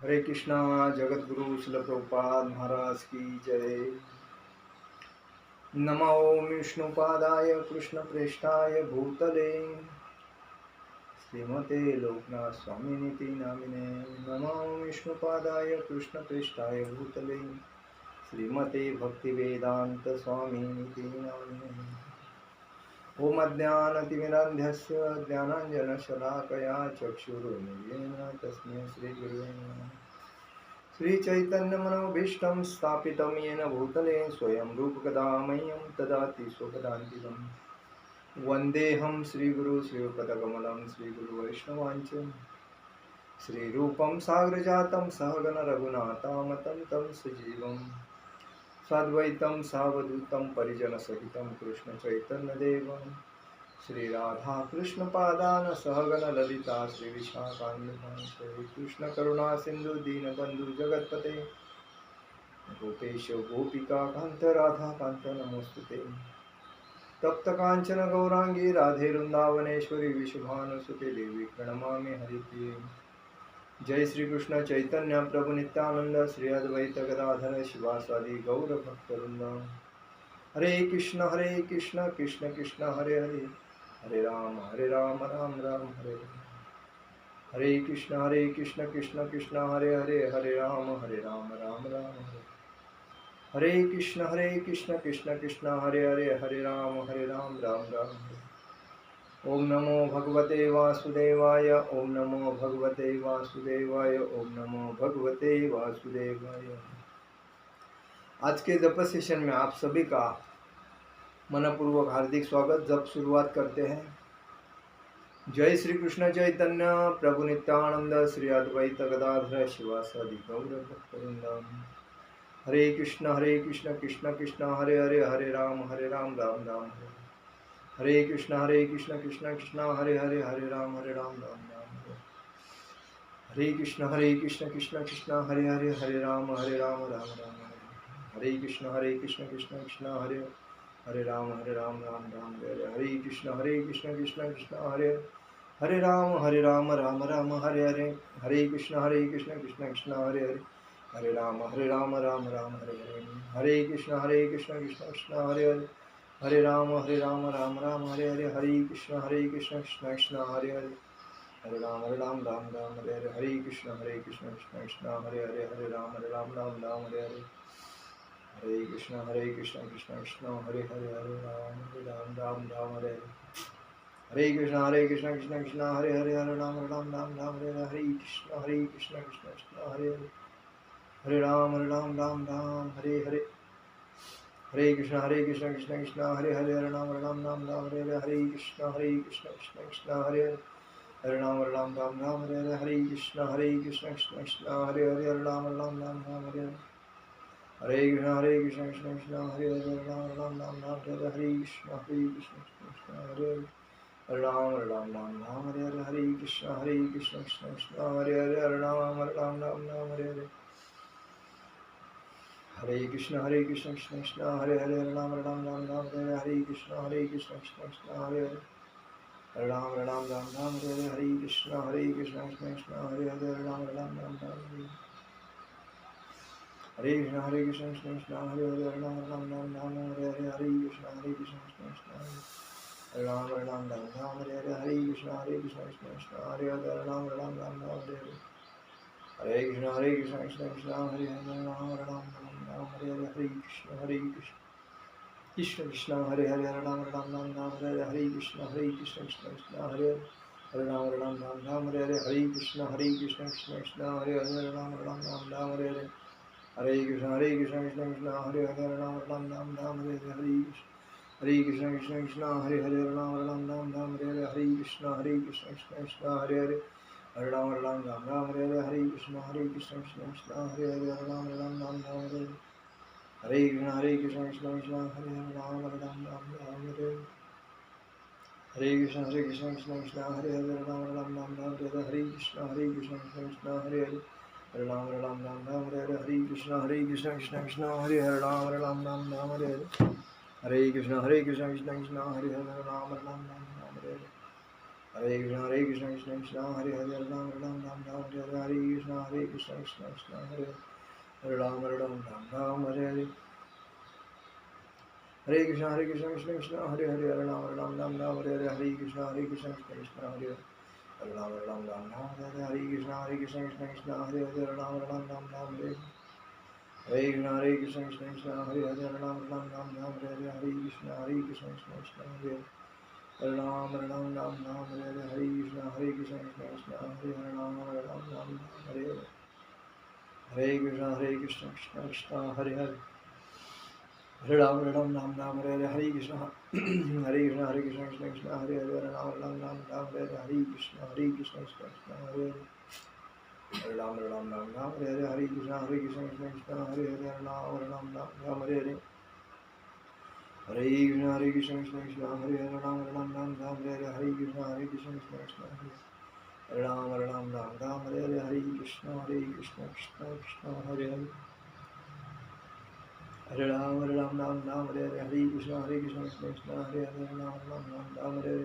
हरे कृष्णा। जगत गुरु श्रील प्रभुपाद महाराज की जय। नमो विष्णुपादाय कृष्ण प्रेष्ठाय भूतले श्रीमते लोकनाथ स्वामिनिति नामिने। नमो विष्णुपादाय कृष्ण प्रेष्ठाय भूतले श्रीमते भक्तिवेदांत स्वामिनिति नामिने। ओम अज्ञानतिमिरान्धस्य ज्ञानाञ्जनशलाकया चक्षुरुन्मीलितं तस्मै श्रीगुरुवे नमः। श्रीचैतन्यमनोभीष्टं स्थापितं येन भूतले स्वयं रूपकदा मह्यं ददाति स्वपदान्तिकं। वन्देऽहं श्रीगुरु श्रीयुतपदकमलं श्रीगुरुवैष्णवाञ्च श्रीरूपं साग्रजातं सहगण रघुनाथामतं तं सजीवं साद्वैतं सावधूतं परिजनसहितं कृष्णचैतन्यदेवं श्रीराधाकृष्णपादान् सहगण ललिता श्रीविशाखान्वितान् श्रीकृष्णकरुणासिन्धु दीनबन्धु जगत्पते गोपेश गोपिका कांत राधा कांत नमोस्तुते। तप्त कांचन गौरांगी राधे वृंदावनेश्वरी विश्वभानुसुते देवी प्रणमामि हरिप्रिये। जय श्री कृष्ण चैतन्य प्रभु नित्यानंद श्री अद्वैत गदाधर शिवासादि गौर भक्तवृंद। हरे कृष्ण कृष्ण कृष्ण हरे हरे, हरे राम राम राम हरे हरे। हरे कृष्ण कृष्ण कृष्ण हरे हरे, हरे राम राम राम हरे। हरे कृष्ण कृष्ण कृष्ण हरे हरे, हरे राम राम राम हरे। ओम नमो भगवते वासुदेवाय, ओम नमो भगवते वासुदेवाय, ओम नमो भगवते वासुदेवाय। आज के जप सेशन में आप सभी का मनपूर्वक हार्दिक स्वागत। जब शुरुआत करते हैं। जय श्री कृष्ण चैतन्य प्रभु नित्यानंद श्री अद्वैत गदाधर शिवासादि गौर भक्तवृंद। हरे कृष्ण कृष्ण कृष्ण हरे हरे, हरे राम राम राम हरे। हरे कृष्ण कृष्ण कृष्ण हरे हरे, हरे राम राम राम हरे। हरे कृष्ण कृष्ण कृष्ण हरे हरे, हरे राम राम राम हरे। हरे कृष्ण कृष्ण कृष्ण हरे हरे राम राम हरे। हरे कृष्ण कृष्ण कृष्ण हरे हरे राम राम हरे हरे। हरे कृष्ण कृष्ण कृष्ण हरे हरे, हरे राम राम हरे हरे। हरे कृष्ण कृष्ण कृष्ण हरे हरे, हरे राम राम हरे हरे। हरे कृष्ण कृष्ण कृष्ण हरे हरे, हरे राम राम हरे हरे। हरे कृष्ण कृष्ण कृष्ण हरे हरे, हरे राम राम हरे हरे। हरे कृष्ण कृष्ण कृष्ण हरे हरे, हरे राम राम हरे हरे। हरे कृष्ण कृष्ण कृष्ण हरे हरे, हरे राम राम हरे हरे। हरे कृष्ण कृष्ण कृष्ण हरे हरे, हरे राम राम हरे हरे। हरे कृष्ण कृष्ण कृष्ण हरे हरे, हरे राम राम हरे हरे। हरे कृष्ण कृष्ण कृष्ण हरे हरे, हरे राम राम हरे हरे। हरे कृष्ण कृष्ण कृष्ण हरे हरे, हरे राम राम हरे हरे। हरे कृष्ण कृष्ण कृष्ण हरे हरे, हरे राम राम हरे हरे। हरे कृष्ण कृष्ण हरे हरे, हरे राम राम हरे हरे। हरे कृष्ण कृष्ण कृष्ण हरे हरे, हरे राम राम हरे हरे। हरे कृष्ण कृष्ण कृष्ण हरे हरे, हरे राम राम हरे हरे। हरे कृष्ण कृष्ण कृष्ण हरे हरे, हरे राम राम हरे हरे। हरे कृष्ण कृष्ण कृष्ण हरे हरे, हरे राम राम हरे हरे। हरे कृष्ण कृष्ण कृष्ण हरे हरे, हरे राम राम हरे हरे। हरे कृष्ण कृष्ण कृष्ण हरे राम राम हरे हरे। हरे कृष्ण कृष्ण कृष्ण हरे हरे, हरे राम राम हरे हरे। हरे कृष्ण कृष्ण कृष्ण हरे हरे, हरे राम राम हरे हरे। हरे कृष्ण कृष्ण कृष्ण हरे हरे, हरे राम राम हरे हरे। हरे कृष्ण कृष्ण कृष्ण हरे हरे, हरे राम राम हरे हरे। हरे कृष्ण कृष्ण कृष्ण हरे हरे, हरे राम राम हरे हरे। हरे कृष्ण कृष्ण कृष्ण हरे हरे, हरे राम राम हरे हरे। हरे कृष्ण कृष्ण कृष्ण हरे हरे, हरे राम राम हरे हरे। हरे कृष्ण कृष्ण कृष्ण हरे हरे, हरे राम राम हरे हरे। हरे कृष्ण कृष्ण कृष्ण हरे हरे, हरे राम राम हरे हरे। हरे कृष्ण कृष्ण कृष्ण हरे हरे राम राम हरे हरे। हरे कृष्ण कृष्ण कृष्ण हरे हरे, राम हरे हरे। हरे कृष्ण कृष्ण कृष्ण हरे हरे, हरे राम हरे हरे। हरे कृष्ण कृष्ण कृष्ण हरे हरे, राम हरे हरे। हरे कृष्ण कृष्ण कृष्ण हरे हरे, राम हरे हरे। हरे कृष्ण कृष्ण कृष्ण हरे हरे राम राम राम राम हरे हरे हरे कृष्ण कृष्ण कृष्ण हरे हरे राम राम राम हरे हरे हरे कृष्ण कृष्ण कृष्ण हरे हरे राम राम राम हरे हरे हरे कृष्ण कृष्ण कृष्ण हरे हरे राम राम हरे हरे हरे कृष्ण कृष्ण कृष्ण हरे हरे राम राम हरे हरे कृष्ण कृष्ण कृष्ण हरे हरे राम हरे हरे हरे कृष्ण कृष्ण कृष्ण हरे राम हरे हरे कृष्ण कृष्ण कृष्ण हरे हरे राम हरे हरे कृष्ण कृष्ण कृष्ण हरे हरे हरे राम हरे हरे हरे कृष्ण कृष्ण कृष्ण हरे हरे राम हरे हरे कृष्ण कृष्ण कृष्ण हरे हरे राम हरे हरे कृष्ण कृष्ण कृष्ण हरे हरे राम हरे हरे कृष्ण कृष्ण कृष्ण हरे हरे राम हरे हरे कृष्ण कृष्ण कृष्ण हरे राम हरे हरे कृष्ण कृष्ण कृष्ण हरे हरे हरे राम हरे हरे कृष्ण कृष्ण कृष्ण हरे हरे राम हरे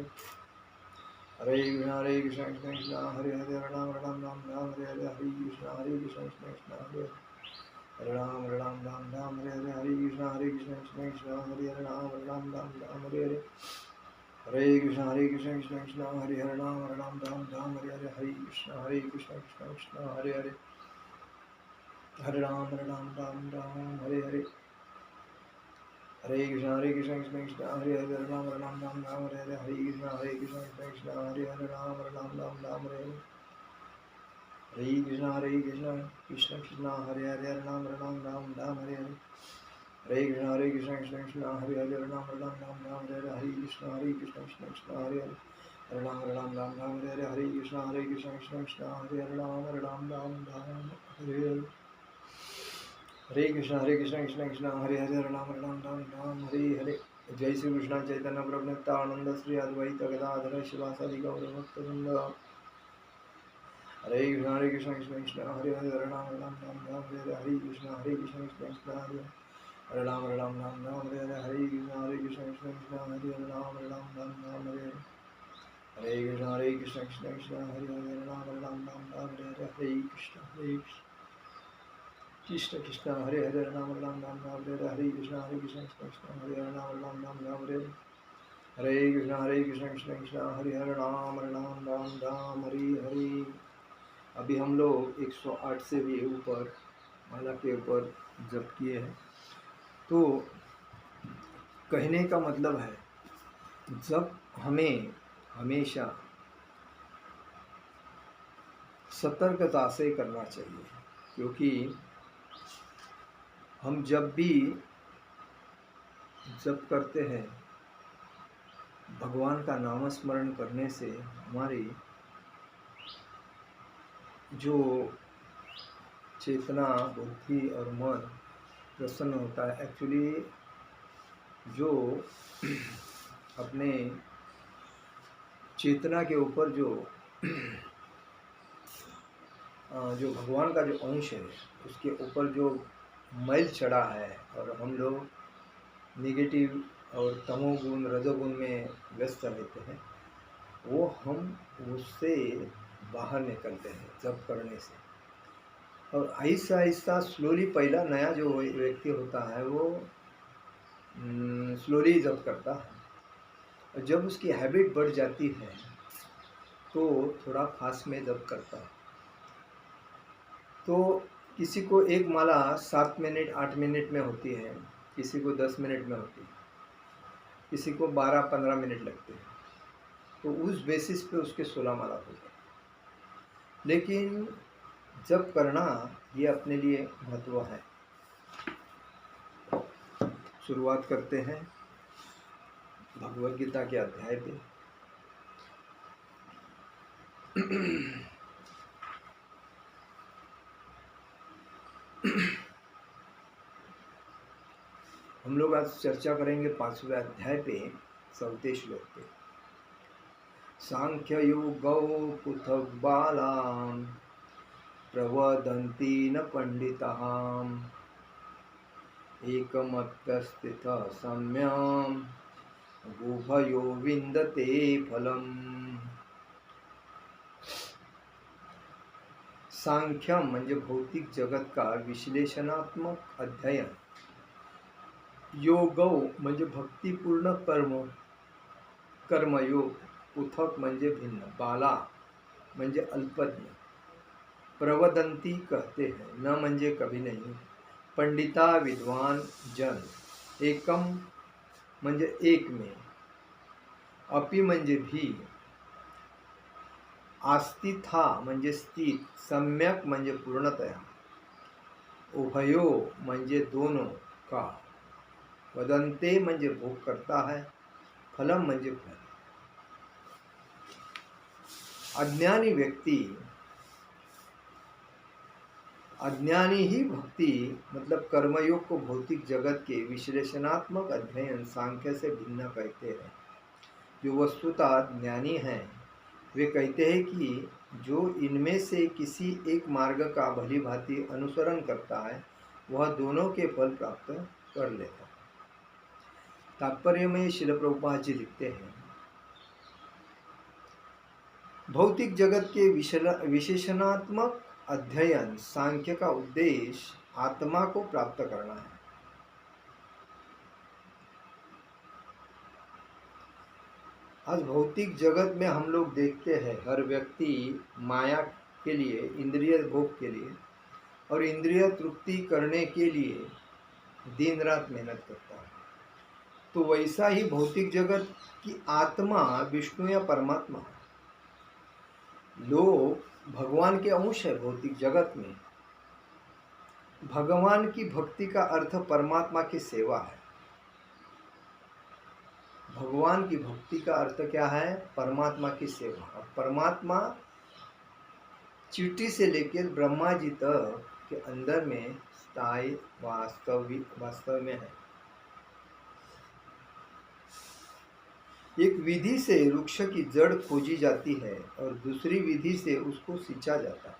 हरे कृष्ण कृष्ण कृष्ण हरे हरे राम हरे हरे कृष्ण कृष्ण कृष्ण हरे राम हरे हरे कृष्ण कृष्ण कृष्ण हरे राम हरे हरे कृष्ण कृष्ण कृष्ण हरे हरे राम हरे हरे कृष्ण कृष्ण कृष्ण हरे हरे राम हरे हरे हरे कृष्ण कृष्ण कृष्ण हरे हरे राम हरे हरे कृष्ण कृष्ण कृष्ण हरे हरे राम हरे हरे कृष्ण कृष्ण कृष्ण हरे हरे राम हरे हरे कृष्ण कृष्ण कृष्ण हरे हरे राम हरे हरे कृष्ण कृष्ण कृष्ण हरे हरे राम हरे हरे कृष्ण कृष्ण कृष्ण हरे हरे हरे हरे कृष्ण कृष्ण कृष्ण हरे हरे राम हरे हरे जय श्री कृष्ण चैतन्य प्रभु नित्यानंद श्री अद्वैत गदाधर शिवासादि गौर भक्तवृंद हरे कृष्ण कृष्ण कृष्ण हरे हरे हरे हरे कृष्ण कृष्ण कृष्ण हरे राम हरे हरे कृष्ण कृष्ण कृष्ण हरे हरे कृष्ण कृष्ण कृष्ण हरे हरे हरे कृष्ण कृष्ण हरे हरे हरे हरे कृष्ण कृष्ण कृष्ण हरे हरे हरे कृष्ण कृष्ण कृष्ण हरे हरे राम हरे हरे। अभी हम लोग 108 से भी ऊपर माला के ऊपर जप किए हैं। तो कहने का मतलब है जब हमें हमेशा सतर्कता से करना चाहिए, क्योंकि हम जब भी जप करते हैं भगवान का नाम स्मरण करने से हमारी जो चेतना बुद्धि और मन प्रसन्न होता है। एक्चुअली जो अपने चेतना के ऊपर जो भगवान का जो अंश है उसके ऊपर जो मैल चढ़ा है और हम लोग निगेटिव और तमोगुण रजोगुण में व्यस्त रहते हैं, वो हम उससे बाहर निकलते हैं जप करने से। और आहिस्ता आहिस्ता स्लोली पहला नया जो व्यक्ति होता है वो स्लोली जप करता है, और जब उसकी हैबिट बढ़ जाती है तो थोड़ा फास्ट में जप करता है। तो किसी को एक माला 7 मिनट 8 मिनट में होती है, किसी को 10 मिनट में होती है, किसी को 12-15 मिनट लगते हैं। तो उस बेसिस पे उसके 16 माला होते हैं। लेकिन जप करना ये अपने लिए महत्व है। शुरुआत करते हैं भगवद गीता के अध्याय पे। हम लोग आज चर्चा करेंगे 5वें अध्याय पे 4वें श्लोक पे। सांख्य योगौ पृथक बालाम प्रवदन्ति न पंडिताः एकमप्यस्थितः सम्यम् उभयो विन्दते फलम्। सांख्यम म्हणजे भौतिक जगत का विश्लेषणात्मक अध्ययन, योगौ म्हणजे भक्तिपूर्ण कर्मयोग, पृथक म्हणजे भिन्न, बाला म्हणजे अल्पज्ञ, प्रवदंती कहते हैं, न म्हणजे कभी नहीं, पंडिता विद्वान जन, एकम म्हणजे एक में, अपि म्हणजे भी, आस्तिथा म्हणजे स्थित, सम्यक म्हणजे पूर्णतया, उभयो म्हणजे दोनों का, वदंते म्हणजे भोग करता है, फलम म्हणजे फल। अज्ञानी ही भक्ति मतलब कर्मयोग को भौतिक जगत के विश्लेषणात्मक अध्ययन सांख्य से भिन्न कहते हैं। जो वस्तुतः ज्ञानी हैं वे कहते हैं कि जो इनमें से किसी एक मार्ग का भली भांति अनुसरण करता है वह दोनों के फल प्राप्त कर लेता है। तात्पर्य में श्रील प्रभुपाद जी लिखते हैं, भौतिक जगत के विशेषणात्मक अध्ययन सांख्य का उद्देश्य आत्मा को प्राप्त करना है। आज भौतिक जगत में हम लोग देखते हैं हर व्यक्ति माया के लिए, इंद्रिय भोग के लिए और इंद्रिय तृप्ति करने के लिए दिन रात मेहनत करता है। तो वैसा ही भौतिक जगत की आत्मा विष्णु या परमात्मा, लोग भगवान के अंश है। भौतिक जगत में भगवान की भक्ति का अर्थ परमात्मा की सेवा है। भगवान की भक्ति का अर्थ क्या है? परमात्मा की सेवा। और परमात्मा चींटी से लेकर ब्रह्मा जी तक के अंदर में स्थायी वास्तव में है। एक विधि से वृक्ष की जड़ खोजी जाती है और दूसरी विधि से उसको सींचा जाता है।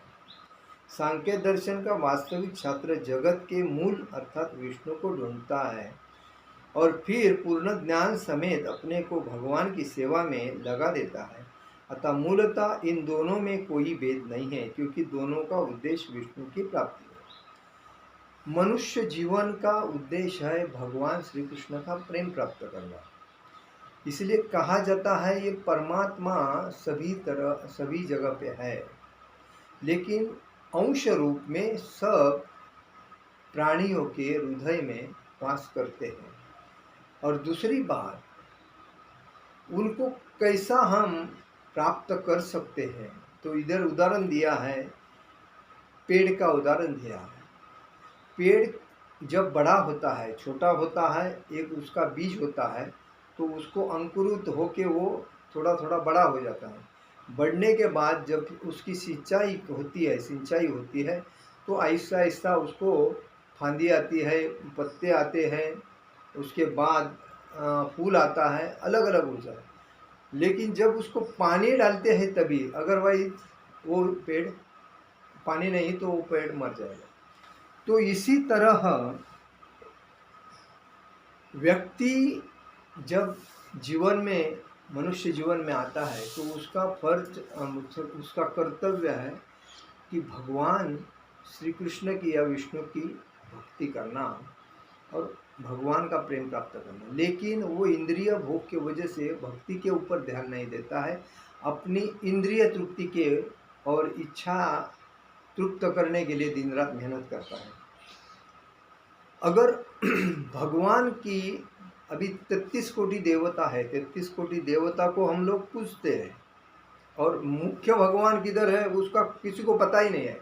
सांख्य दर्शन का वास्तविक छात्र जगत के मूल अर्थात विष्णु को ढूंढता है और फिर पूर्ण ज्ञान समेत अपने को भगवान की सेवा में लगा देता है। अतः मूलतः इन दोनों में कोई भेद नहीं है, क्योंकि दोनों का उद्देश्य विष्णु की प्राप्ति है। मनुष्य जीवन का उद्देश्य है भगवान श्री कृष्ण का प्रेम प्राप्त करना। इसलिए कहा जाता है ये परमात्मा सभी जगह पे है, लेकिन अंश रूप में सब प्राणियों के हृदय में वास करते हैं। और दूसरी बात, उनको कैसा हम प्राप्त कर सकते हैं, तो इधर उदाहरण दिया है, पेड़ का उदाहरण दिया है। पेड़ जब बड़ा होता है, छोटा होता है, एक उसका बीज होता है, तो उसको अंकुरित होके वो थोड़ा थोड़ा बड़ा हो जाता है। बढ़ने के बाद जब उसकी सिंचाई होती है तो आहिस्ता आहिस्ता उसको फांदी आती है, पत्ते आते हैं, उसके बाद फूल आता है, अलग अलग हो जाता है। लेकिन जब उसको पानी डालते हैं तभी, अदरवाइज वो पेड़, पानी नहीं तो वो पेड़ मर जाएगा। तो इसी तरह व्यक्ति जब मनुष्य जीवन में आता है तो उसका फर्ज, उसका कर्तव्य है कि भगवान श्री कृष्ण की या विष्णु की भक्ति करना और भगवान का प्रेम प्राप्त करना। लेकिन वो इंद्रिय भोग के वजह से भक्ति के ऊपर ध्यान नहीं देता है, अपनी इंद्रिय तृप्ति के और इच्छा तृप्त करने के लिए दिन रात मेहनत करता है। अगर भगवान की अभी 33 कोटि देवता है, 33 कोटि देवता को हम लोग पूजते हैं और मुख्य भगवान किधर है उसका किसी को पता ही नहीं है।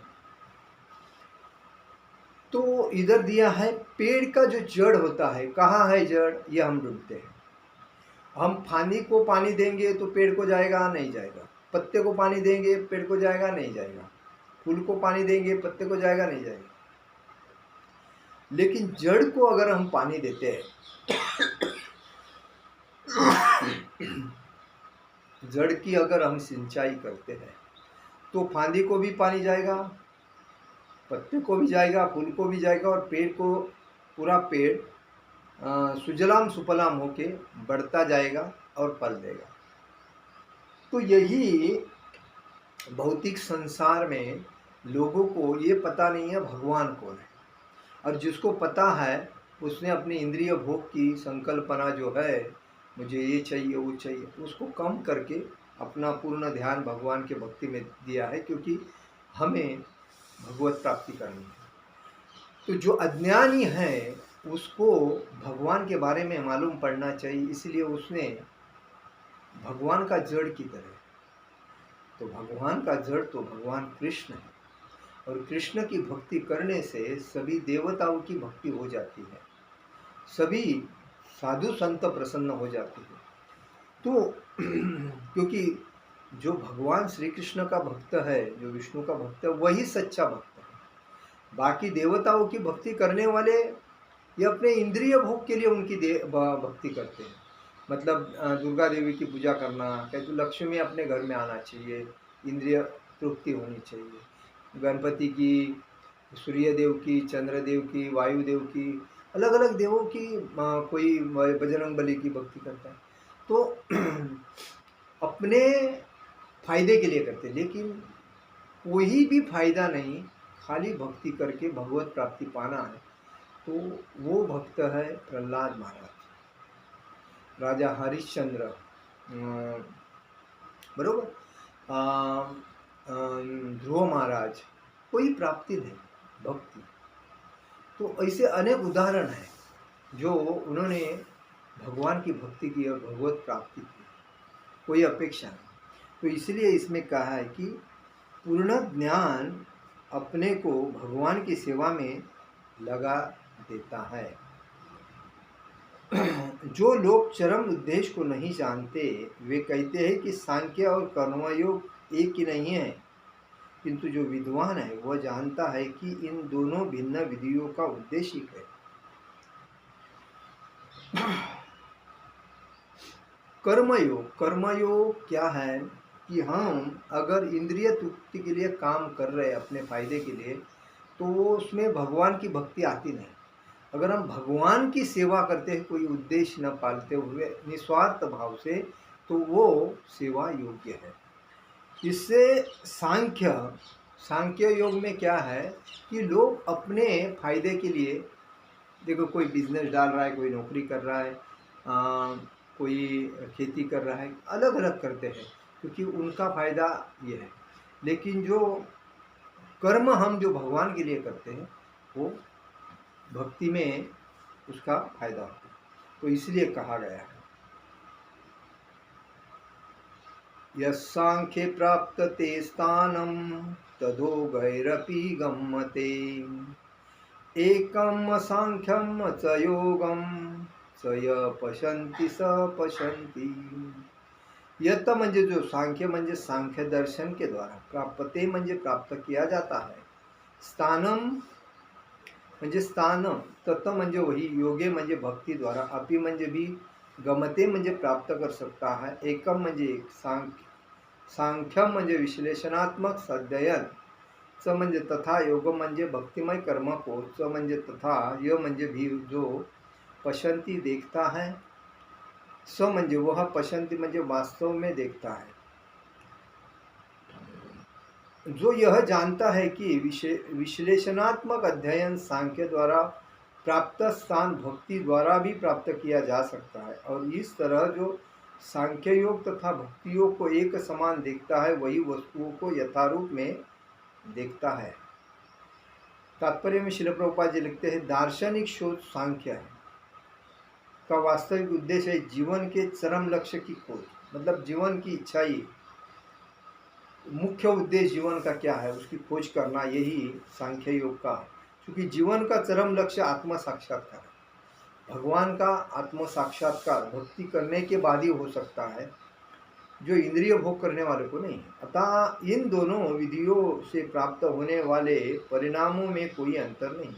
तो इधर दिया है पेड़ का जो जड़ होता है, कहाँ है जड़, ये हम ढूंढते हैं। हम फांदी को पानी देंगे तो पेड़ को जाएगा, नहीं जाएगा। पत्ते को पानी देंगे पेड़ को जाएगा, नहीं जाएगा। फूल को पानी देंगे पत्ते को जाएगा, नहीं जाएगा। लेकिन जड़ को अगर हम पानी देते हैं जड़ की अगर हम सिंचाई करते हैं तो फांदी को भी पानी जाएगा, पत्ते को भी जाएगा, फूल को भी जाएगा और पेड़ को, पूरा पेड़ सुजलाम सुफलाम होके बढ़ता जाएगा और फल देगा। तो यही भौतिक संसार में लोगों को ये पता नहीं है भगवान कौन है, और जिसको पता है उसने अपनी इंद्रिय भोग की संकल्पना जो है, मुझे ये चाहिए वो चाहिए, उसको कम करके अपना पूर्ण ध्यान भगवान के भक्ति में दिया है, क्योंकि हमें भगवत प्राप्ति करनी है। तो जो अज्ञानी है उसको भगवान के बारे में मालूम पड़ना चाहिए, इसलिए उसने भगवान का जड़ की तरह, तो भगवान का जड़ तो भगवान कृष्ण है, और कृष्ण की भक्ति करने से सभी देवताओं की भक्ति हो जाती है, सभी साधु संत प्रसन्न हो जाते हैं। तो क्योंकि जो भगवान श्री कृष्ण का भक्त है, जो विष्णु का भक्त है, वही सच्चा भक्त है। बाकी देवताओं की भक्ति करने वाले ये अपने इंद्रिय भोग के लिए उनकी भक्ति करते हैं। मतलब दुर्गा देवी की पूजा करना, कहते तो लक्ष्मी अपने घर में आना चाहिए, इंद्रिय तृप्ति होनी चाहिए। गणपति की, सूर्य देव की, चंद्र देव की, वायु देव की, अलग अलग देवों की, कोई बजरंग बली की भक्ति करता है। तो अपने फायदे के लिए करते, लेकिन कोई भी फायदा नहीं, खाली भक्ति करके भगवत प्राप्ति पाना है। तो वो भक्त है प्रहलाद महाराज, राजा हरिश्चंद्र, बरोबर, ध्रुव महाराज, कोई प्राप्ति नहीं, भक्ति। तो ऐसे अनेक उदाहरण हैं जो उन्होंने भगवान की भक्ति की और भगवत प्राप्ति की, कोई अपेक्षा नहीं। तो इसलिए इसमें कहा है कि पूर्ण ज्ञान अपने को भगवान की सेवा में लगा देता है। जो लोग चरम उद्देश्य को नहीं जानते वे कहते हैं कि सांख्य और कर्मयोग एक ही नहीं है, किंतु जो विद्वान है वह जानता है कि इन दोनों भिन्न विधियों का उद्देश्य है। कर्मयोग क्या है कि हम अगर इंद्रिय तृप्ति के लिए काम कर रहे हैं अपने फायदे के लिए, तो उसमें भगवान की भक्ति आती नहीं। अगर हम भगवान की सेवा करते हैं कोई उद्देश्य न पालते हुए निस्वार्थ भाव से, तो वो सेवा योग्य है। इससे सांख्य योग में क्या है कि लोग अपने फायदे के लिए, देखो कोई बिजनेस डाल रहा है, कोई नौकरी कर रहा है, कोई खेती कर रहा है, अलग अलग करते हैं क्योंकि उनका फायदा ये है। लेकिन जो कर्म हम जो भगवान के लिए करते हैं वो भक्ति में उसका फायदा होता है, तो इसलिए कहा गया है यस्सांख्ये प्राप्त ते स्थानं तदो गैरपि गम्यते एकम सांख्यम च योगम स य पश्यन्ति स पश्यन्ति। यत म्हणजे जो सांख्य म्हणजे सांख्य दर्शन के द्वारा, प्राप्ते म्हणजे प्राप्त किया जाता है, स्थानम म्हणजे स्थान, तत म्हणजे वही, योगे म्हणजे भक्ति द्वारा, अपि म्हणजे भी, गमते म्हणजे प्राप्त कर सकता है, एकम म्हणजे एक, सांख्यम म्हणजे विश्लेषणात्मक अध्ययन, च म्हणजे तथा, योग म्हणजे भक्तिमय कर्म को, च म्हणजे तथा, य म्हणजे भी जो पश्यन्ति देखता है, स म्हणजे वह, पश्यन्ति म्हणजे वास्तव में देखता है। जो यह जानता है कि विश्लेषणात्मक अध्ययन सांख्य द्वारा प्राप्त स्थान भक्ति द्वारा भी प्राप्त किया जा सकता है, और इस तरह जो सांख्य योग तथा भक्ति योग को एक समान देखता है वही वस्तुओं को यथारूप में देखता है। तात्पर्य में श्रील प्रभुपाद जी लिखते हैं, दार्शनिक शोध सांख्य है का वास्तविक उद्देश्य है जीवन के चरम लक्ष्य की खोज, मतलब जीवन की इच्छाई, मुख्य उद्देश्य जीवन का क्या है उसकी खोज करना, यही सांख्य योग का है। क्योंकि जीवन का चरम लक्ष्य आत्म साक्षात्कार, भगवान का आत्म साक्षात्कार भक्ति करने के बाद ही हो सकता है, जो इंद्रिय भोग करने वाले को नहीं। अतः इन दोनों विधियों से प्राप्त होने वाले परिणामों में कोई अंतर नहीं।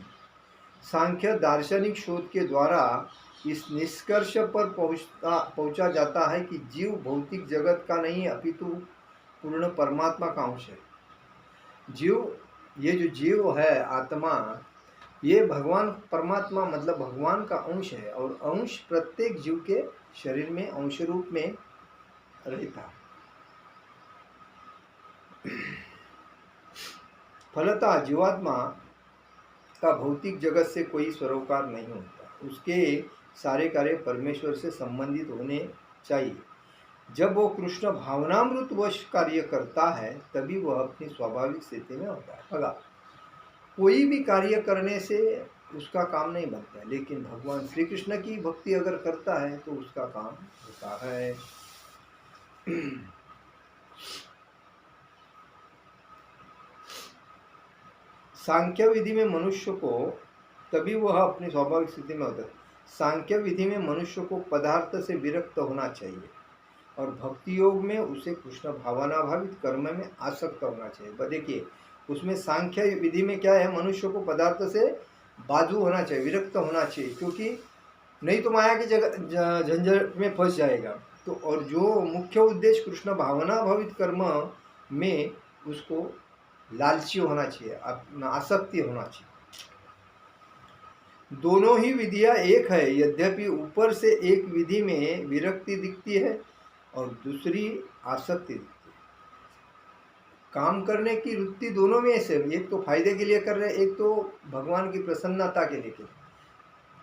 सांख्य दार्शनिक शोध के द्वारा इस निष्कर्ष पर पहुंचा जाता है कि जीव भौतिक जगत का नहीं अपितु पूर्ण परमात्मा का अंश है। जीव, ये जो जीव है आत्मा, ये भगवान परमात्मा मतलब भगवान का अंश है, और अंश प्रत्येक जीव के शरीर में अंश रूप में रहता है। फलतः जीवात्मा का भौतिक जगत से कोई सरोकार नहीं होता, उसके सारे कार्य परमेश्वर से संबंधित होने चाहिए। जब वो कृष्ण भावनामृत वश कार्य करता है तभी वह अपनी स्वाभाविक स्थिति में होता है। बघा, कोई भी कार्य करने से उसका काम नहीं बनता है, लेकिन भगवान श्री कृष्ण की भक्ति अगर करता है तो उसका काम होता है। सांख्य विधि में मनुष्य को तभी वह अपनी स्वाभाविक स्थिति में होता है। सांख्य विधि में मनुष्य को पदार्थ से विरक्त होना चाहिए और भक्ति योग में उसे कृष्ण भावना भावित कर्म में आसक्त होना चाहिए। देखिए, उसमें सांख्य विधि में क्या है, मनुष्य को पदार्थ से बाजू होना चाहिए, विरक्त होना चाहिए, क्योंकि नहीं तो माया की जगह झंझट में फंस जाएगा। तो और जो मुख्य उद्देश्य कृष्ण भावना भावित कर्म में उसको लालची होना चाहिए, आसक्ति होना चाहिए। दोनों ही विधियां एक है, यद्यपि ऊपर से एक विधि में विरक्ति दिखती है और दूसरी आसक्ति दिखती है। काम करने की वृत्ति दोनों में से, एक तो फायदे के लिए कर रहे, एक तो भगवान की प्रसन्नता के लिए।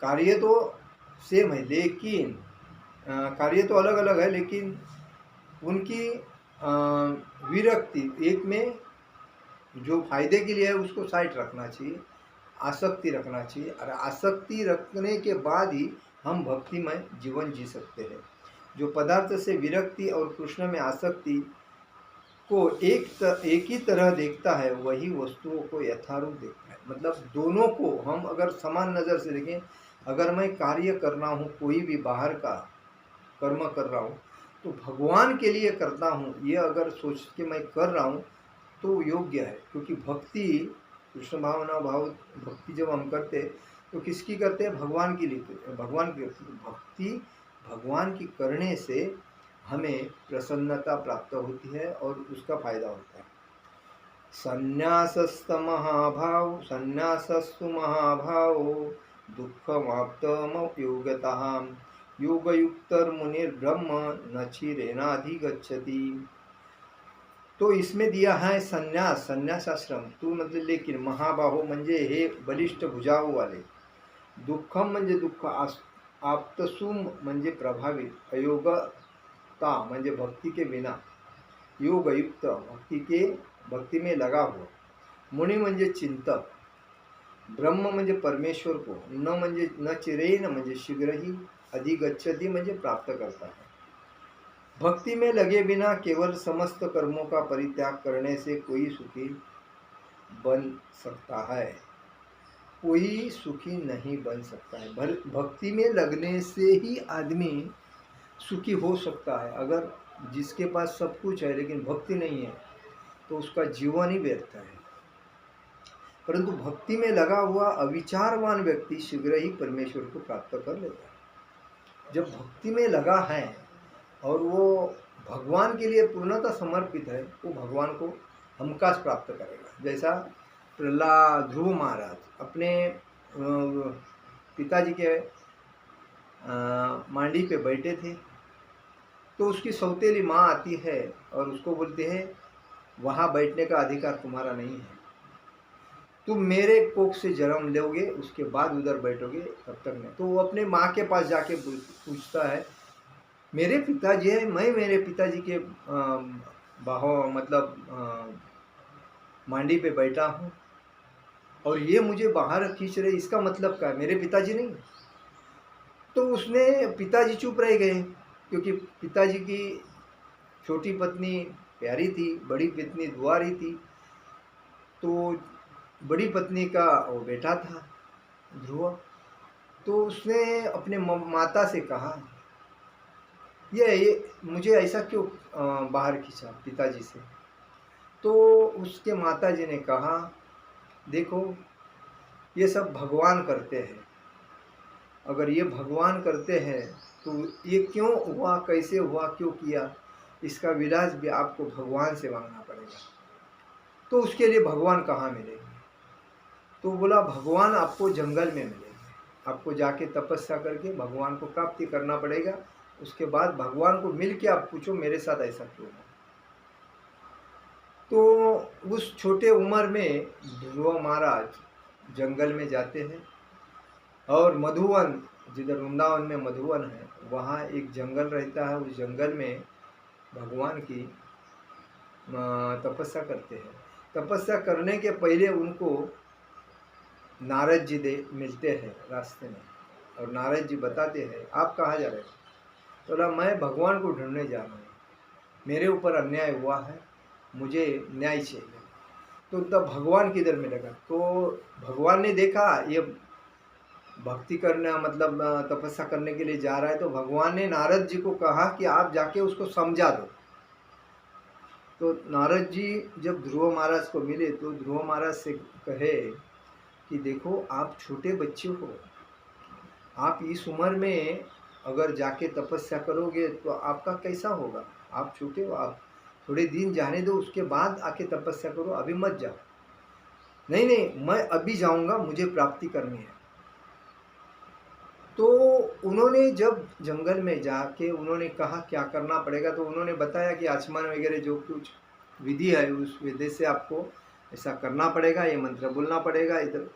कार्य तो सेम है, लेकिन कार्य तो अलग अलग है, लेकिन उनकी विरक्ति एक में जो फायदे के लिए है उसको साइड रखना चाहिए, आसक्ति रखना चाहिए, और आसक्ति रखने के बाद ही हम भक्तिमय जीवन जी सकते हैं। जो पदार्थ से विरक्ति और कृष्ण में आसक्ति को एक ही तरह देखता है, वही वस्तुओं को यथारूप देखता है। मतलब दोनों को हम अगर समान नज़र से देखें, अगर मैं कार्य कर रहा हूँ, कोई भी बाहर का कर्म कर रहा हूँ तो भगवान के लिए करता हूँ, ये अगर सोच के मैं कर रहा हूँ तो योग्य है। क्योंकि भक्ति, कृष्ण भावना भाव भक्ति जब हम करते तो किसकी करते हैं, भगवान की लिए, भगवान की भक्ति भगवान की करने से हमें प्रसन्नता प्राप्त होती है और उसका फायदा होता है। संन्यासस्तु महाभाव दुःखमाप्तमयोगतः योगयुक्तर्मुनिर्ब्रह्म न क्षीरेणाधिगच्छति। तो इसमें दिया है संन्यास, संन्यासाश्रम। तू मतलब लेकिन महाबाहो म्हणजे हे बलिष्ठ भुजाओं वाले, दुःखम म्हणजे दुःख, आप्तसुम म्हणजे प्रभावित, अयोगता म्हणजे भक्ति के बिना, योगयुक्त भक्ति में लगा हुआ, मुनि म्हणजे चिंतक, ब्रह्म म्हणजे परमेश्वर को, न म्हणजे न चिरेन म्हणजे शीघ्र ही, अधिगच्छति म्हणजे प्राप्त करता है। भक्ति में लगे बिना केवल समस्त कर्मों का परित्याग करने से कोई सुखी बन सकता है, कोई सुखी नहीं बन सकता है। भक्ति में लगने से ही आदमी सुखी हो सकता है। अगर जिसके पास सब कुछ है लेकिन भक्ति नहीं है तो उसका जीवन ही व्यर्थ है। परंतु भक्ति में लगा हुआ अविचारवान व्यक्ति शीघ्र ही परमेश्वर को प्राप्त कर लेता है। जब भक्ति में लगा है और वो भगवान के लिए पूर्णतः समर्पित है, वो भगवान को हमकास प्राप्त करेगा। जैसा प्रहलाद, ध्रुव महाराज अपने पिताजी के मांडी पे बैठे थे, तो उसकी सौतेली माँ आती है और उसको बोलती है, वहाँ बैठने का अधिकार तुम्हारा नहीं है, तुम मेरे कोख से जन्म लोगे उसके बाद उधर बैठोगे, तब तक नहीं। तो वो अपने माँ के पास जाके पूछता है, मेरे पिताजी है, मैं मेरे पिताजी के मांडी पे बैठा हूँ और ये मुझे बाहर खींच रहे, इसका मतलब क्या है, मेरे पिताजी नहीं। तो उसने, पिताजी चुप रह गए, क्योंकि पिताजी की छोटी पत्नी प्यारी थी, बड़ी पत्नी दुआरी थी। तो बड़ी पत्नी का वो बेटा था ध्रुव। तो उसने अपने माता से कहा, ये मुझे ऐसा क्यों बाहर खींचा पिताजी से। तो उसके माताजी ने कहा, देखो ये सब भगवान करते हैं, अगर ये भगवान करते हैं तो ये क्यों हुआ, कैसे हुआ, क्यों किया, इसका विलास भी आपको भगवान से मांगना पड़ेगा। तो उसके लिए भगवान कहाँ मिलेंगे? तो बोला, भगवान आपको जंगल में मिलेंगे, आपको जाके तपस्या करके भगवान को प्राप्ति करना पड़ेगा। उसके बाद भगवान को मिल के आप पूछो मेरे साथ ऐसा क्यों है। तो उस छोटे उम्र में ध्रुव महाराज जंगल में जाते हैं और मधुवन, जिधर वृंदावन में मधुवन है, वहाँ एक जंगल रहता है। उस जंगल में भगवान की तपस्या करते हैं। तपस्या करने के पहले उनको नारद जी मिलते हैं रास्ते में, और नारद जी बताते हैं आप कहाँ जा रहे हो? तो बोला मैं भगवान को ढूंढने जा रहा हूँ, मेरे ऊपर अन्याय हुआ है, मुझे न्याय चाहिए। तो तब भगवान किधर मिलेगा? तो भगवान ने देखा ये भक्ति करना मतलब तपस्या करने के लिए जा रहा है, तो भगवान ने नारद जी को कहा कि आप जाके उसको समझा दो। तो नारद जी जब ध्रुव महाराज को मिले तो ध्रुव महाराज से कहे कि देखो आप छोटे बच्चे हो, आप इस उम्र में अगर जाके तपस्या करोगे तो आपका कैसा होगा? आप छोटे हो, आप थोड़े दिन जाने दो, उसके बाद आके तपस्या करो, अभी मत जाओ। नहीं नहीं, मैं अभी जाऊंगा, मुझे प्राप्ति करनी है। तो उन्होंने जब जंगल में जाके उन्होंने कहा क्या करना पड़ेगा, तो उन्होंने बताया कि आचमन वगैरह जो कुछ विधि है उस विधि से आपको ऐसा करना पड़ेगा, ये मंत्र बोलना पड़ेगा, इधर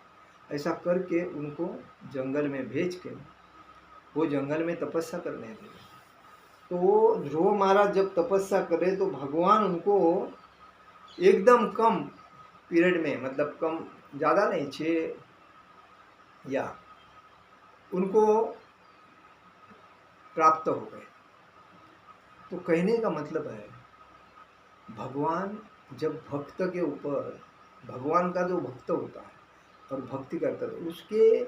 ऐसा करके उनको जंगल में भेज के वो जंगल में तपस्या करने लगे। तो ध्रुव महाराज जब तपस्या करे तो भगवान उनको एकदम कम पीरियड में, मतलब कम, ज़्यादा नहीं, 6 या उनको प्राप्त हो गए। तो कहने का मतलब है भगवान जब भक्त के ऊपर, भगवान का जो भक्त होता है और भक्ति करता है उसके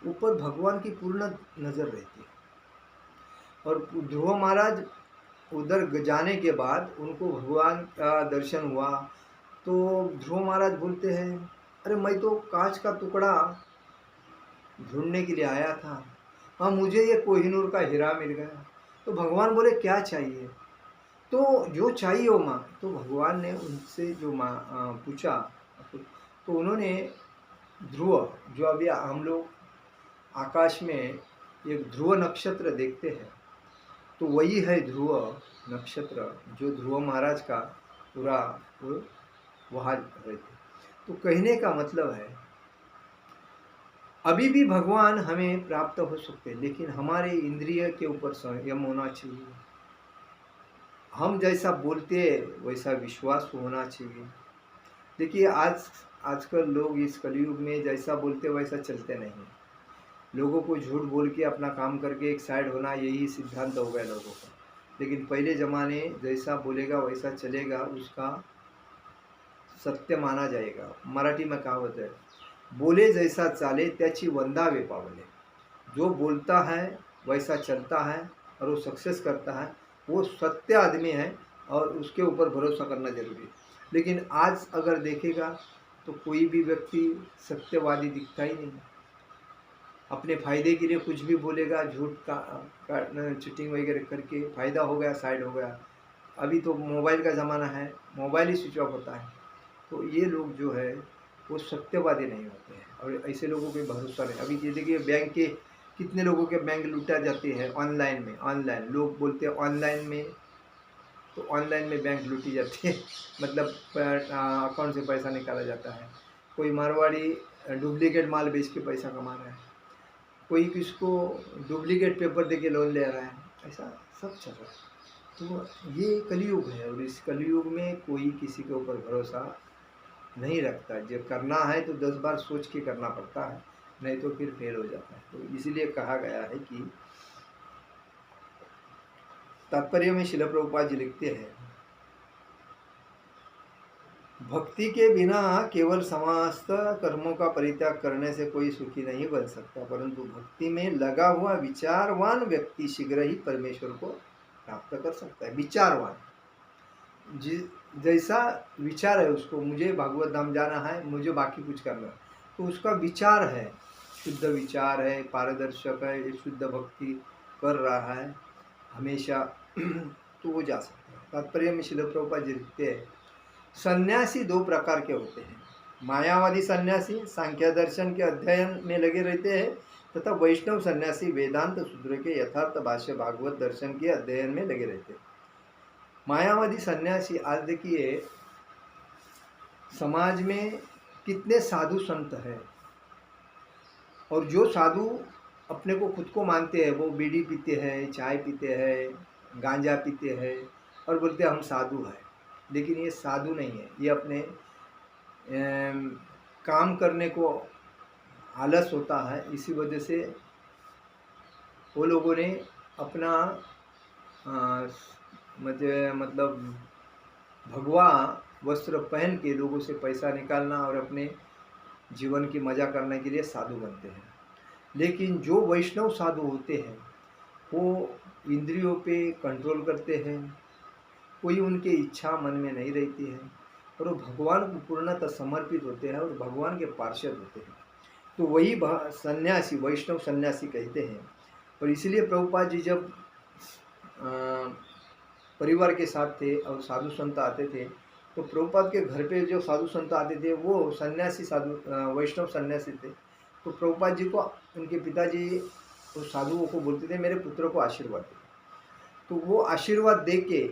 ऊपर भगवान की पूर्ण नज़र रहती है। और ध्रुव महाराज उधर जाने के बाद उनको भगवान का दर्शन हुआ। तो ध्रुव महाराज बोलते हैं अरे मैं तो कांच का टुकड़ा ढूंढने के लिए आया था, हाँ मुझे ये कोहिनूर का हीरा मिल गया। तो भगवान बोले क्या चाहिए? तो जो चाहिए हो माँ। तो भगवान ने उनसे जो माँ पूछा, तो उन्होंने ध्रुव, जो अभी हम लोग आकाश में एक ध्रुव नक्षत्र देखते हैं, तो वही है ध्रुव नक्षत्र जो ध्रुव महाराज का पूरा वहाँ रहते। तो कहने का मतलब है अभी भी भगवान हमें प्राप्त हो सकते हैं, लेकिन हमारे इंद्रिय के ऊपर संयम होना चाहिए। हम जैसा बोलते हैं वैसा विश्वास होना चाहिए। देखिए आजकल लोग इस कलयुग में जैसा बोलते वैसा चलते नहीं। लोगों को झूठ बोल के अपना काम करके एक साइड होना, यही सिद्धांत हो गया लोगों का। लेकिन पहले ज़माने जैसा बोलेगा वैसा चलेगा, उसका सत्य माना जाएगा। मराठी में कहावत है, बोले जैसा चाले त्याची वंदावे पावले। जो बोलता है वैसा चलता है और वो सक्सेस करता है, वो सत्य आदमी है और उसके ऊपर भरोसा करना जरूरी है। लेकिन आज अगर देखेगा तो कोई भी व्यक्ति सत्यवादी दिखता ही नहीं। अपने फ़ायदे के लिए कुछ भी बोलेगा, झूठ का चीटिंग वगैरह करके फ़ायदा हो गया, साइड हो गया। अभी तो मोबाइल का ज़माना है, मोबाइल ही स्विच ऑफ होता है। तो ये लोग जो है वो सत्यवादी नहीं होते हैं और ऐसे लोगों पे भरोसा नहीं। अभी ये देखिए बैंक के कितने लोगों के बैंक लूटा जाते हैं ऑनलाइन में। ऑनलाइन लोग बोलते हैं ऑनलाइन में, तो ऑनलाइन में बैंक लूटी जाती है मतलब अकाउंट से पैसा निकाला जाता है। कोई मारवाड़ी डुप्लीकेट माल बेच के पैसा कमा रहा है, कोई किसको डुप्लीकेट पेपर दे के लोन ले रहा है, ऐसा सब चल रहा है। तो ये कलयुग है और इस कलयुग में कोई किसी के ऊपर भरोसा नहीं रखता। जब करना है तो 10 बार सोच के करना पड़ता है, नहीं तो फिर फेल हो जाता है। तो इसीलिए कहा गया है कि तात्पर्य में शिल प्रभुपाद जी लिखते हैं, भक्ति के बिना केवल समस्त कर्मों का परित्याग करने से कोई सुखी नहीं बन सकता, परंतु भक्ति में लगा हुआ विचारवान व्यक्ति शीघ्र ही परमेश्वर को प्राप्त कर सकता है। विचारवान, जैसा विचार है उसको, मुझे भागवत धाम जाना है, मुझे बाकी कुछ करना है, तो उसका विचार है, शुद्ध विचार है, पारदर्शक है, शुद्ध भक्ति कर रहा है हमेशा, तो वो जा सकता है। तात्पर्य में शिल प्रभुपाद जी लिखते हैं, सन्यासी 2 प्रकार के होते हैं। मायावादी सन्यासी सांख्य दर्शन के अध्ययन में लगे रहते हैं तथा वैष्णव सन्यासी वेदांत सूत्र के यथार्थ भाष्य भागवत दर्शन के अध्ययन में लगे रहते हैं। मायावादी सन्यासी, आज देखिए समाज में कितने साधु संत हैं, और जो साधु अपने को खुद को मानते हैं वो बीड़ी पीते हैं, चाय पीते हैं, गांजा पीते हैं और बोलते हैं हम साधु हैं। लेकिन ये साधु नहीं है, ये अपने काम करने को आलस होता है। इसी वजह से वो लोगों ने अपना मतलब भगवा वस्त्र पहन के लोगों से पैसा निकालना और अपने जीवन की मजा करने के लिए साधु बनते हैं। लेकिन जो वैष्णव साधु होते हैं वो इंद्रियों पे कंट्रोल करते हैं, कोई उनकी इच्छा मन में नहीं रहती है, और वो भगवान को पूर्णतः समर्पित होते हैं और भगवान के पार्षद होते हैं। तो वही सन्यासी, वैष्णव सन्यासी कहते हैं। और इसलिए प्रभुपाद जी जब परिवार के साथ थे और साधु संत आते थे, तो प्रभुपाद के घर पे जो साधु संत आते थे वो सन्यासी साधु वैष्णव सन्यासी थे। तो प्रभुपाद जी को उनके पिताजी उस साधुओं को बोलते थे मेरे पुत्र को आशीर्वाद दे। तो वो आशीर्वाद दे के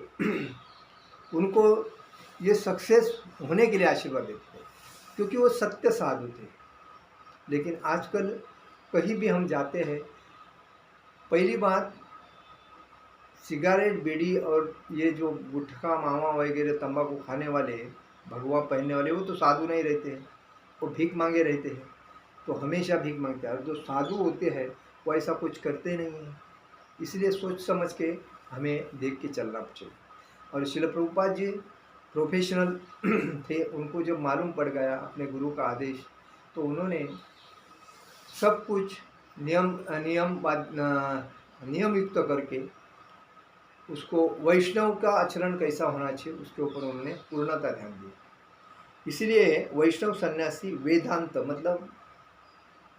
उनको ये सक्सेस होने के लिए आशीर्वाद देते थे, क्योंकि वो सत्य साधु थे। लेकिन आजकल कहीं भी हम जाते हैं, पहली बात सिगारेट, बीड़ी और ये जो गुटखा मावा वगैरह तंबाकू खाने वाले, भगवा पहनने वाले, वो तो साधु नहीं रहते हैं, वो भीख मांगे रहते हैं। तो हमेशा भीख मांगते हैं। और जो साधु होते हैं वो ऐसा कुछ करते नहीं हैं। इसलिए सोच समझ के हमें देख के चलना चाहिए। और श्रील प्रभुपाद जी प्रोफेशनल थे, उनको जब मालूम पड़ गया अपने गुरु का आदेश, तो उन्होंने सब कुछ नियम युक्त करके उसको वैष्णव का आचरण कैसा होना चाहिए उसके ऊपर उन्होंने पूर्णता ध्यान दिया। इसलिए वैष्णव सन्यासी वेदांत मतलब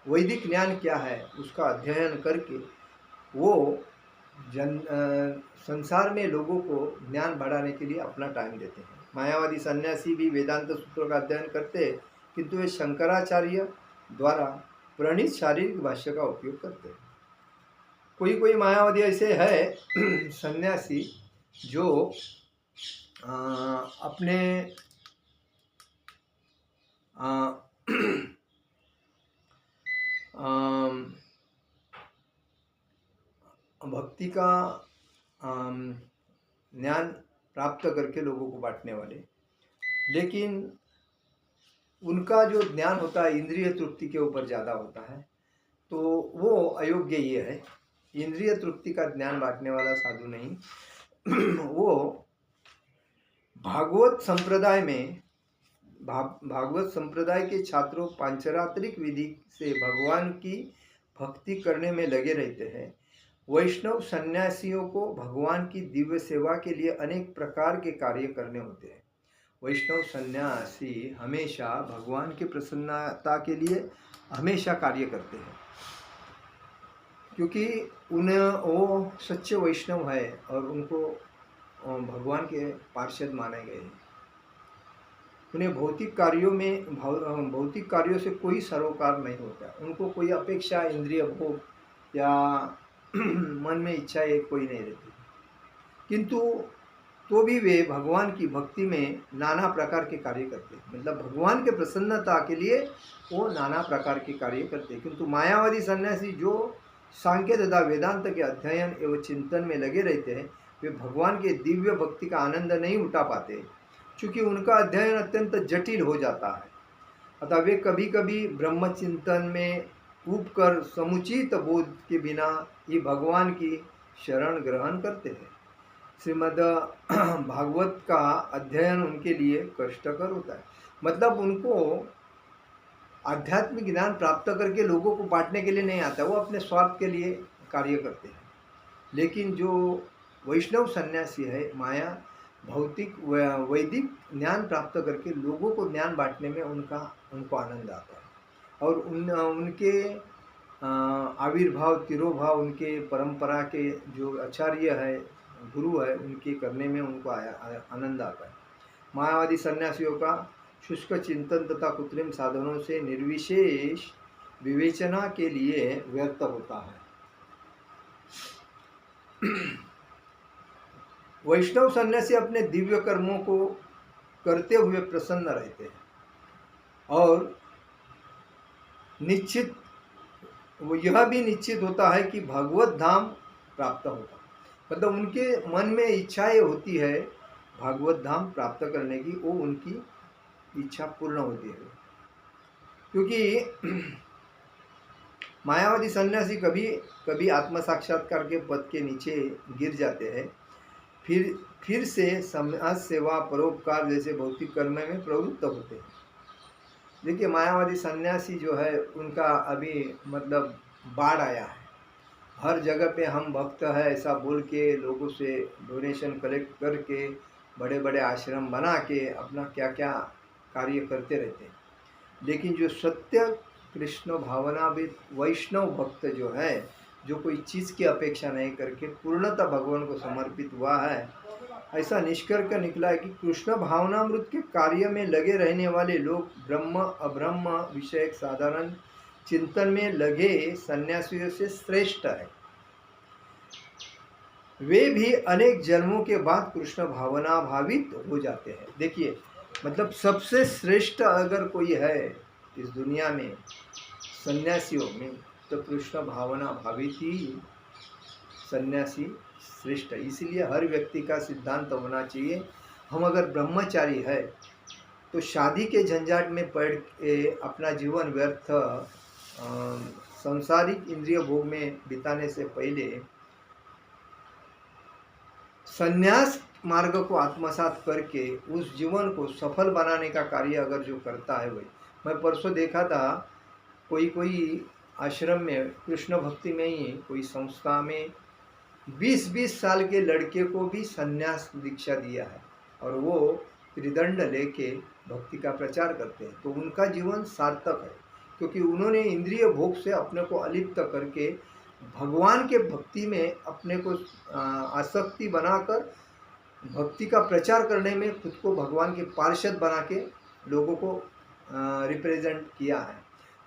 वैदिक ज्ञान क्या है उसका अध्ययन करके वो संसार में लोगों को ज्ञान बढ़ाने के लिए अपना टाइम देते हैं। मायावादी सन्यासी भी वेदांत सूत्रों का अध्ययन करते हैं, किंतु वे शंकराचार्य द्वारा प्रणीत शारीरिक भाष्य का उपयोग करते हैं। कोई मायावादी ऐसे है सन्यासी जो अपने भक्ति का ज्ञान प्राप्त करके लोगों को बांटने वाले, लेकिन उनका जो ज्ञान होता है इंद्रिय तृप्ति के ऊपर ज़्यादा होता है, तो वो अयोग्य ये है। इंद्रिय तृप्ति का ज्ञान बांटने वाला साधु नहीं। वो भागवत संप्रदाय के छात्रों पांचरात्रिक विधि से भगवान की भक्ति करने में लगे रहते हैं। वैष्णव सन्यासियों को भगवान की दिव्य सेवा के लिए अनेक प्रकार के कार्य करने होते हैं। वैष्णव सन्यासी हमेशा भगवान की प्रसन्नता के लिए हमेशा कार्य करते हैं, क्योंकि वो सच्चे वैष्णव है और उनको भगवान के पार्षद माने गए हैं। उन्हें भौतिक कार्यों से कोई सरोकार नहीं होता। उनको कोई अपेक्षा इंद्रिय भोग या मन में इच्छाएं कोई नहीं रहती, किंतु तो भी वे भगवान की भक्ति में नाना प्रकार के कार्य करते हैं। मतलब भगवान के प्रसन्नता के लिए वो नाना प्रकार के कार्य करते हैं। किंतु मायावादी सन्यासी जो सांख्य तथा वेदांत के अध्ययन एवं चिंतन में लगे रहते हैं, वे भगवान के दिव्य भक्ति का आनंद नहीं उठा पाते, क्योंकि उनका अध्ययन अत्यंत जटिल हो जाता है। अतः वे कभी कभी ब्रह्म चिंतन में ऊब कर समुचित बोध के बिना ही भगवान की शरण ग्रहण करते हैं। श्रीमद् भागवत का अध्ययन उनके लिए कष्टकर होता है। मतलब उनको आध्यात्मिक ज्ञान प्राप्त करके लोगों को बांटने के लिए नहीं आता, वो अपने स्वार्थ के लिए कार्य करते हैं। लेकिन जो वैष्णव सन्यासी है, माया भौतिक वैदिक ज्ञान प्राप्त करके लोगों को ज्ञान बांटने में उनको आनंद आता है। और उनके आविर्भाव तिरोभाव, उनके परंपरा के जो आचार्य है, गुरु है, उनके करने में उनको आनंद आता है। मायावादी सन्यासियों का शुष्क चिंतन तथा कृत्रिम साधनों से निर्विशेष विवेचना के लिए व्यर्थ होता है। वैष्णव सन्यासी अपने दिव्य कर्मों को करते हुए प्रसन्न रहते हैं। और निश्चित वो यह भी निश्चित होता है कि भगवत धाम प्राप्त होगा। मतलब उनके मन में इच्छाएं होती है भागवत धाम प्राप्त करने की, वो उनकी इच्छा पूर्ण होती है। क्योंकि मायावादी सन्यासी कभी कभी आत्म साक्षात्कार के पद के नीचे गिर जाते हैं, फिर से समाज सेवा परोपकार जैसे भौतिक कर्म में प्रवृत्त होते हैं। देखिए मायावादी सन्यासी जो है उनका अभी मतलब बाढ़ आया है, हर जगह पे हम भक्त है ऐसा बोल के लोगों से डोनेशन कलेक्ट करके बड़े बड़े आश्रम बना के अपना क्या क्या कार्य करते रहते हैं। लेकिन जो सत्य कृष्ण भावनाविद वैष्णव भक्त जो है, जो कोई चीज़ की अपेक्षा नहीं करके पूर्णतः भगवान को समर्पित हुआ है, ऐसा निष्कर्ष निकला है कि कृष्ण भावनामृत के कार्य में लगे रहने वाले लोग ब्रह्म अब्रह्म विषयक साधारण चिंतन में लगे सन्यासियों से श्रेष्ठ है। वे भी अनेक जन्मों के बाद कृष्ण भावना भावित हो जाते हैं। देखिए मतलब सबसे श्रेष्ठ अगर कोई है इस दुनिया में सन्यासियों में, तो कृष्ण भावना भावित ही सन्यासी श्रेष्ठ है। इसलिए हर व्यक्ति का सिद्धांत होना चाहिए, हम अगर ब्रह्मचारी है तो शादी के झंझाट में पड़ के अपना जीवन व्यर्थ संसारिक इंद्रिय भोग में बिताने से पहले संन्यास मार्ग को आत्मसात करके उस जीवन को सफल बनाने का कार्य अगर जो करता है वही। मैं परसों देखा था कोई आश्रम में कृष्ण भक्ति में ही कोई संस्था में 20-20 साल के लड़के को भी संन्यास दीक्षा दिया है और वो त्रिदंड लेके भक्ति का प्रचार करते हैं। तो उनका जीवन सार्थक है, क्योंकि उन्होंने इंद्रिय भोग से अपने को अलिप्त करके भगवान के भक्ति में अपने को आसक्ति बनाकर भक्ति का प्रचार करने में खुद को भगवान के पार्षद बना के लोगों को रिप्रेजेंट किया है।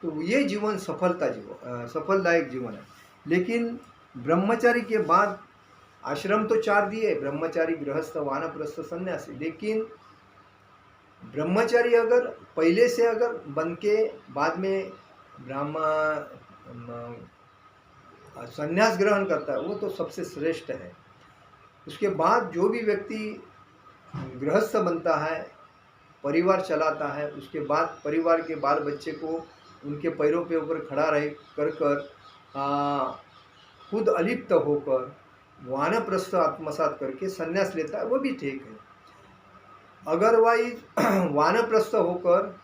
तो ये जीवन सफलदायक जीवन है। लेकिन ब्रह्मचारी के बाद आश्रम तो 4 दिए, ब्रह्मचारी गृहस्थ वानप्रस्थ सन्यासी। लेकिन ब्रह्मचारी अगर पहले से अगर बन के बाद में संन्यास ग्रहण करता है वो तो सबसे श्रेष्ठ है। उसके बाद जो भी व्यक्ति गृहस्थ बनता है, परिवार चलाता है, उसके बाद परिवार के बाल बच्चे को उनके पैरों पे ऊपर खड़ा रह कर खुद अलिप्त होकर वानप्रस्थ आत्मसात करके संन्यास लेता है, वो भी ठीक है। अदरवाइज वानप्रस्थ होकर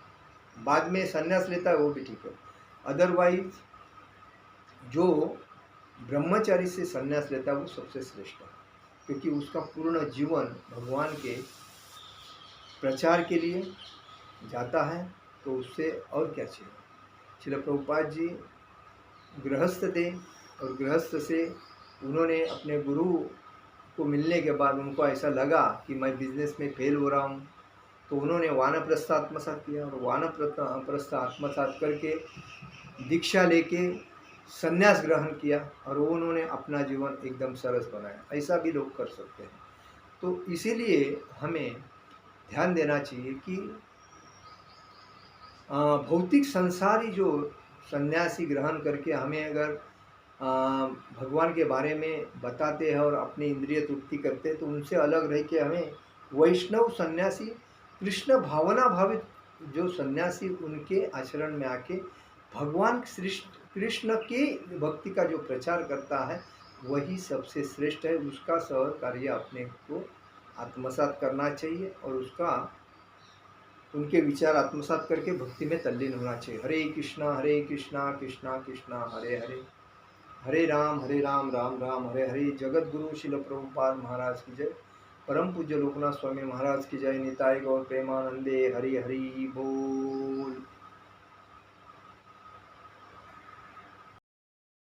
बाद में संन्यास लेता है वो भी ठीक है। अदरवाइज जो ब्रह्मचारी से संन्यास लेता है वो सबसे श्रेष्ठ है, क्योंकि उसका पूर्ण जीवन भगवान के प्रचार के लिए जाता है। तो उससे और क्या चाहिए। श्रील प्रभुपाद जी गृहस्थ थे और गृहस्थ से उन्होंने अपने गुरु को मिलने के बाद उनको ऐसा लगा कि मैं बिजनेस में फेल हो रहा हूँ, तो उन्होंने वानप्रस्थ आत्मसात किया और वानप्रस्थ आत्मसात करके दीक्षा लेके संन्यास ग्रहण किया और वो उन्होंने अपना जीवन एकदम सरस बनाया। ऐसा भी लोग कर सकते हैं। तो इसीलिए हमें ध्यान देना चाहिए कि भौतिक संसारी जो सन्यासी ग्रहण करके हमें अगर भगवान के बारे में बताते हैं और अपनी इंद्रिय तृप्ति करते हैं, तो उनसे अलग रह के हमें वैष्णव सन्यासी कृष्ण भावना भावित जो सन्यासी उनके आचरण में आके भगवान कृष्ण की भक्ति का जो प्रचार करता है वही सबसे श्रेष्ठ है। उसका सहकार्य अपने को आत्मसात करना चाहिए और उसका उनके विचार आत्मसात करके भक्ति में तल्लीन होना चाहिए। हरे कृष्णा कृष्णा कृष्णा हरे हरे, हरे राम राम राम हरे हरे। जगत गुरु श्रील प्रभुपाद महाराज की जय। परम पूज्य लोकनाथ स्वामी महाराज की जय। निताय गौर प्रेमानंदे हरि हरि बोल।